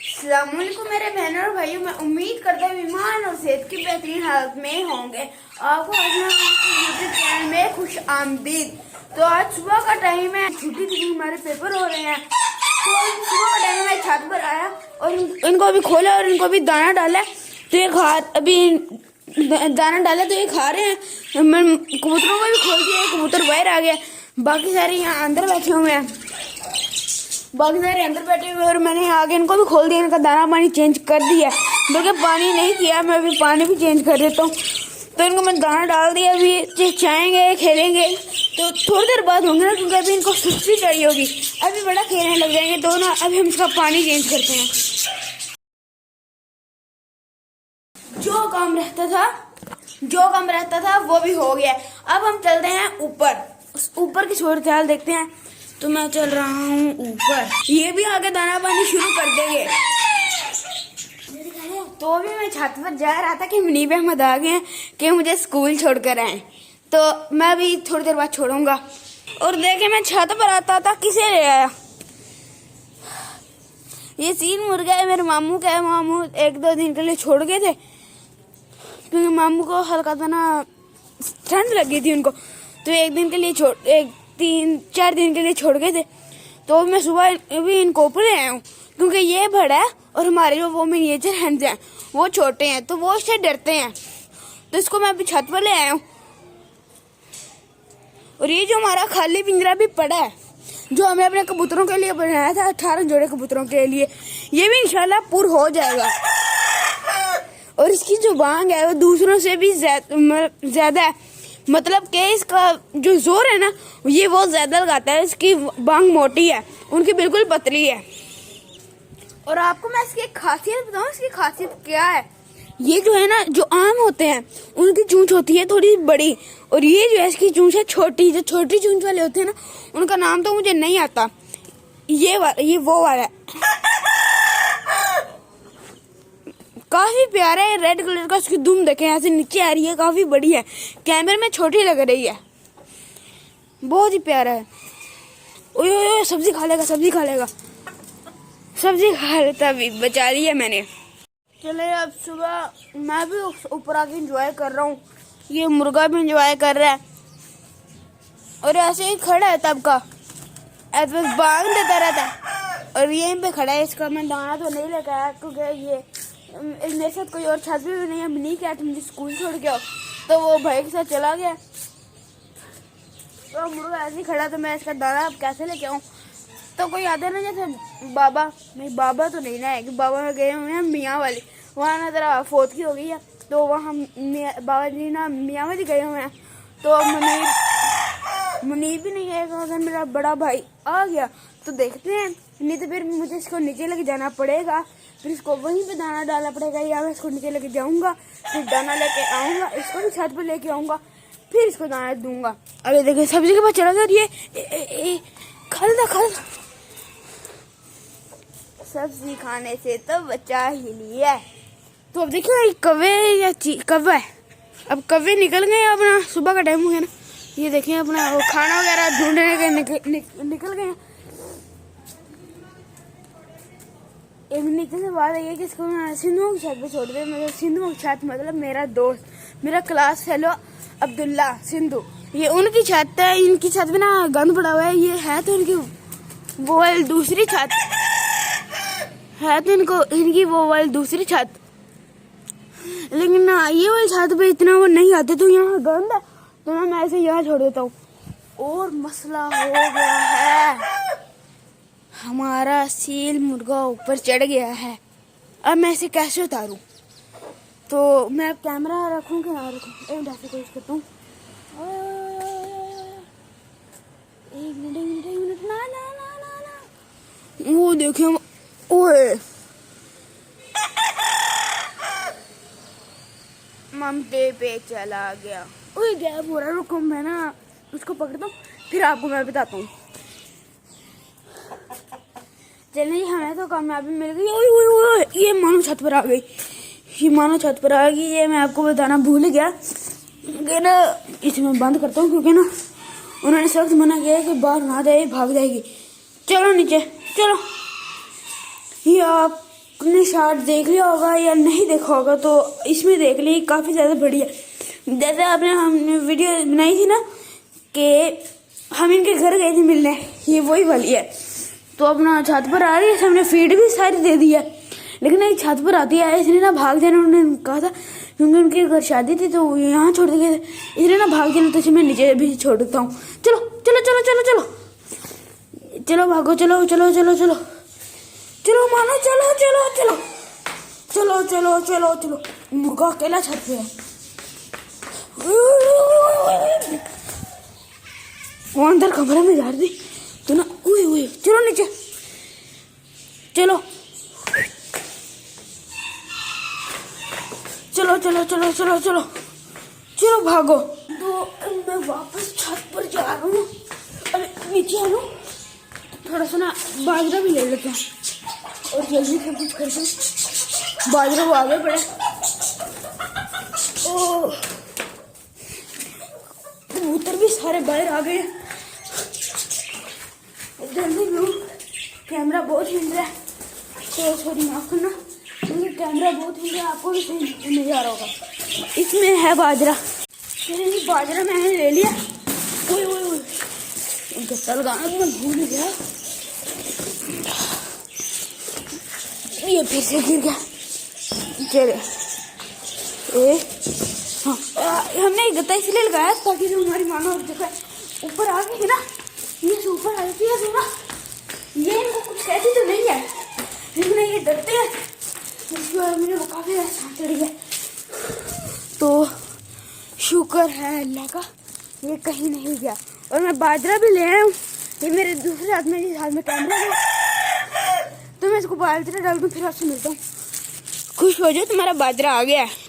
अस्सलामुअलैकुम मेरे बहनों और भाइयों, मैं उम्मीद करता हूँ ईमान और सेहत की बेहतरीन हालत में होंगे। आपको यूट्यूब चैनल में खुश आमदीद। तो आज सुबह का टाइम है, छुट्टी थी, हमारे पेपर हो रहे हैं। तो सुबह का टाइम मैं छत पर आया और इनको अभी खोला और इनको अभी दाना डाला। तो ये दाना डाला तो ये खा रहे हैं। मैं कबूतरों को भी खोल दिया, कबूतर बाहर आ गया, बाकी सारे यहाँ अंदर बैठे हुए हैं। और मैंने आगे इनको भी खोल दिया, इनका दाना पानी चेंज कर दिया, बल्कि पानी नहीं किया, मैं अभी पानी भी चेंज कर देता हूँ। तो इनको मैं दाना डाल दिया, अभी चाहेंगे खेलेंगे तो थोड़ी देर बाद होंगे ना, क्योंकि अभी इनको सुस्ती चाहिए होगी, अभी बड़ा खेलने लग जाएंगे तो ना अभी हम इसका पानी चेंज करते हैं। जो काम रहता था वो भी हो गया। अब हम चलते हैं ऊपर की सूरत हाल देखते हैं। तो मैं चल रहा हूँ ऊपर, ये भी आगे दाना पानी शुरू कर देंगे। तो भी मैं छत पर जा रहा था कि मुनीब अहमद आ गए कि मुझे स्कूल छोड़कर आए, तो मैं भी थोड़ी देर बाद छोड़ूंगा। और देखे मैं छत पर आता था, किसे ले आया, ये 3 मुर्गा है मेरे मामू का है। मामू 1-2 दिन के लिए छोड़ गए थे, क्योंकि मामू को हल्का सा ना ठंड लगी थी उनको, तो 3-4 दिन के लिए छोड़ गए थे। तो मैं सुबह भी इनको ऊपर ले आया हूँ, क्योंकि ये बड़ा है और हमारे जो वो मिनिएचर हैंड्स हैं वो छोटे हैं, तो वो इससे डरते हैं। तो इसको मैं अभी छत पर ले आया हूँ। और ये जो हमारा खाली पिंजरा भी पड़ा है, जो हमने अपने कबूतरों के लिए बनाया था, 18 जोड़े कबूतरों के लिए, ये भी इंशाल्लाह पूरा हो जाएगा। और इसकी जो बांग है वो दूसरों से भी ज्यादा है, मतलब कि इसका जो जोर है ना ये बहुत ज्यादा लगाता है। इसकी बांग मोटी है, उनकी बिल्कुल पतली है। और आपको मैं इसकी खासियत बताऊं, इसकी खासियत क्या है। ये जो है ना, जो आम होते हैं उनकी चूंच होती है थोड़ी बड़ी, और ये जो है इसकी चूंच है छोटी। जो छोटी चूंच वाले होते हैं ना, उनका नाम तो मुझे नहीं आता। ये वो वाला है, काफी प्यारा है, रेड कलर का। उसकी दुम देखें, यहाँ से नीचे आ रही है, काफी बड़ी है, कैमरे में छोटी लग रही है, बहुत ही प्यारा है। ओए सब्जी खा लेगा, सब्जी खा लेता, अभी बचा ली है मैंने। चले अब सुबह मैं भी ऊपर आके एंजॉय कर रहा हूँ, ये मुर्गा भी एंजॉय कर रहा है, और ऐसे ही खड़ा है तब का, ऐसे बांग देता रहता है। और यहीं पे खड़ा है, इसका मैं दाना तो नहीं लेकर आया, क्योंकि ये मेरे साथ कोई और छत भी नहीं है। नहीं क्या मुझे स्कूल छोड़ के आओ, तो वो भाई के साथ चला गया। तो मुर्गा ऐसे ही खड़ा, तो मैं इसका दाना अब कैसे लेके आऊँ। तो कोई आता है ना, जैसे बाबा, नहीं बाबा तो नहीं ना है, कि बाबा में गए हुए हैं मियाँ वाली, वहाँ ना जरा फौत की हो गई है, तो वहाँ बाबा जी ना मियाँ वाली गए हुए हैं। तो मुनीब भी नहीं है, अगर मेरा बड़ा भाई आ गया तो देखते हैं, नहीं तो फिर मुझे इसको नीचे लेके जाना पड़ेगा, फिर इसको वहीं पे दाना डालना पड़ेगा, या मैं इसको नीचे लेके जाऊंगा, फिर दाना लेके आऊंगा, इसको भी छत पर लेके आऊंगा, फिर इसको दाना दूंगा। अरे देखिए सब्जी के पास चला गया, ये खा सब्जी खाने से तो बचा ही लिया। तो अब देखिए कौवा है, अब कौवे निकल गए अपना, सुबह का टाइम हो गया ना, ये देखिए अपना वो खाना वगैरह ढूंढने के निकल गए। एक नीचे से बात आई है कि इसको सिंधु की छत पे छोड़ दे। मतलब सिंधु की छत मतलब मेरा दोस्त, मेरा क्लास फेलो अब्दुल्ला सिंधु, ये उनकी छत है। इनकी छत पे ना गंद पड़ा हुआ है, ये है तो इनकी वो वाली दूसरी छत है, तो इनकी वो वाली दूसरी छत, लेकिन ना ये वाली छत पे इतना वो नहीं आते, तो यहाँ गंद है, तो मैं ऐसे यहाँ छोड़ देता हूँ। और मसला हो गया है, हमारा सील मुर्गा ऊपर चढ़ गया है। अब मैं इसे कैसे उतारूं, तो मैं कैमरा रखूं कि ना रखूं, एक ऐसे कोशिश करता हूँ। एक मिनट ना वो देखिए, ओए ममते पे चला गया। ओए गया पूरा, रुको मैं ना उसको पकड़ता हूँ, फिर आपको मैं बताता हूँ। चलिए हमें तो कामयाबी मिल गई। ओए ये मानो छत पर आ गई, ये मैं आपको बताना भूल गया कि ना, इसमें बंद करता हूँ, क्योंकि ना उन्होंने सख्त मना किया है कि बाहर ना जाए, भाग जाएगी। चलो नीचे चलो, ये आप आपने शॉर्ट देख लिया होगा या नहीं देखा होगा तो इसमें देख ली, काफ़ी ज़्यादा बढ़िया। जैसे हमने वीडियो बनाई थी ना कि हम इनके घर गए थे मिलने, ये वही वाली है। तो अपना छत पर आ रही है, हमने फीड भी सारी दे दी है, लेकिन एक छत पर आती है इसने ना भाग जाना, उन्होंने कहा था क्योंकि उनके घर शादी थी तो यहाँ छोड़ के गए थे, इसने ना भाग जाना, तो इसे मैं नीचे भी छोड़ देता हूँ। चलो चलो चलो चलो चलो चलो भागो, चलो चलो चलो चलो चलो मानो, चलो चलो चलो चलो चलो चलो चलो। मुर्गा अकेला छत पे है, वो अंदर कमरे में जा रही तो ना, उई उई, चलो नीचे चलो चलो चलो चलो चलो चलो चलो भागो। तो मैं वापस छत पर जा रहा हूँ, अरे नीचे आ रहा, थोड़ा सा ना बाजरा भी ले लेते हैं और जल्दी से कुछ करते। बाजरा वो आगे पड़े, ओ कबूतर भी सारे बाहर आ गए। जल्दी लो, कैमरा बहुत हिल रहा है तो सॉरी माफ करना, क्योंकि कैमरा बहुत हिल रहा है, आपको भी सही नहीं आ रहा होगा। इसमें है बाजरा, बाजरा मैंने ले लिया। ओए ओए ओए, गत्ता लगाना तो मैं भूल गया, ये फिर से गिर गया। चले हाँ, हमने गत्ता इसलिए लगाया ताकि जो हमारी मानो और जगह ऊपर आ गई ना, ये से ऊपर आ जाती है तो ना, ये इनको कुछ कहती तो नहीं है, लेकिन ये डरते हैं, इसके बाद मेरे को काफी आसान चढ़ गया। तो शुक्र है अल्लाह का, ये कहीं नहीं गया। और मैं बाजरा भी ले आया हूँ, ये मेरे दूसरे हाथ में, जिस हाथ में कैमरा है, तो मैं इसको बाजरा डाल दूँ, फिर आपसे मिलता हूँ। खुश हो जाओ, तुम्हारा बाजरा आ गया है।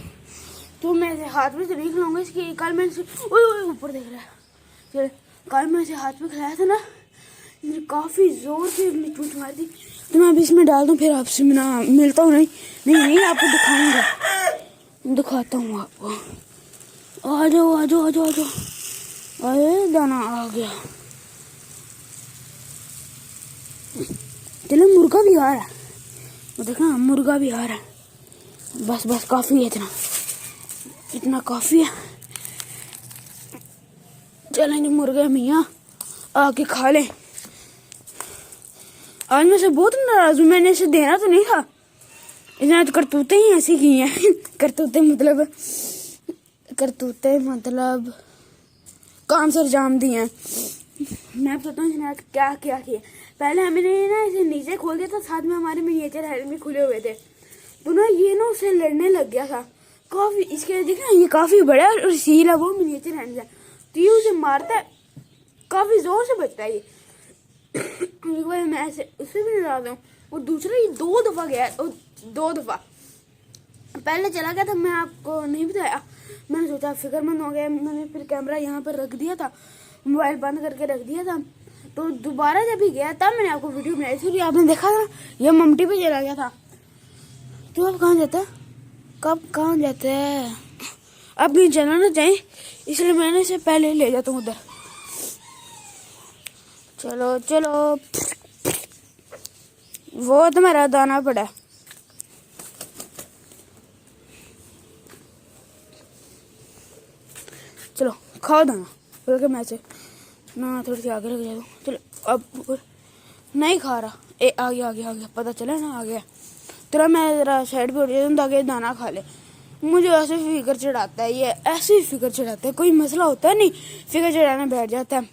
तो मैं इसे हाथ में से नहीं खिलाऊंगा, इसकी कल मैंने ऊपर देख रहा है, चल कल मैं इसे हाथ में खिलाया था ना, मुझे काफ़ी ज़ोर से अपनी चूंच मारी थी। तो मैं अभी इसमें डाल दूँ, फिर आपसे मिलता हूँ। नहीं नहीं नहीं, आपको दिखाऊंगा, दिखाता हूँ आपको। आ जाओ आ जाओ आ जाओ आ जाओ, अरे दाना आ गया। चलो मुर्गा भी आ रहा है, वो देखा मुर्गा भी आ रहा है। बस बस काफ़ी है, इतना काफ़ी है। चलेंगे मुर्गे मियाँ आके खा लें। आज मैं से बहुत नाराज हूँ, मैंने इसे देना तो नहीं था, इसने तो करतूतें ही ऐसी की हैं। करतूतें मतलब काम सर जाम दिए हैं। मैं बताता हूँ इसने क्या क्या किया। पहले हमने ना इसे नीचे खोल दिया था, साथ में हमारे मिनिएचर हेड भी खुले हुए थे, तो ना ये ना उसे लड़ने लग गया था काफ़ी। इसके देखना ये काफ़ी बड़ा है और सील है, वो मिनिएचर हैंड है, तो ये उसे मारता है, काफ़ी ज़ोर से बचता है ये। एक बार मैं ऐसे उससे भी डरा दूँ, और दूसरा ये 2 दफ़ा गया, और 2 दफ़ा पहले चला गया था, मैं आपको नहीं बताया। मैंने सोचा फिक्रमंद हो गया, मैंने फिर कैमरा यहाँ पर रख दिया था, मोबाइल बंद करके रख दिया था। तो दोबारा जब भी गया तब मैंने आपको वीडियो बनाई थी, आपने देखा था ये ममटी पे चला गया था। तो अब कहाँ जाता है, कब कहाँ जाते हैं, अब कहीं चला ना जाए, इसलिए मैंने इसे पहले ले जाता हूँ उधर। चलो चलो, वो तो मेरा दाना पड़ा, चलो खाओ दाना, बल्कि मैं से ना थोड़ी सी आगे लग जाता हूँ। चलो अब नहीं खा रहा, आ गया, पता चला ना आ गया। तेरा मैं ज़रा साइड पे उठ जाता हूँ ताकि दाना खा ले। मुझे ऐसे फिक्र चढ़ाता है, ये ऐसे ही फिक्र चढ़ाता है, कोई मसला होता है नहीं, फिक्र चढ़ाने बैठ जाता है।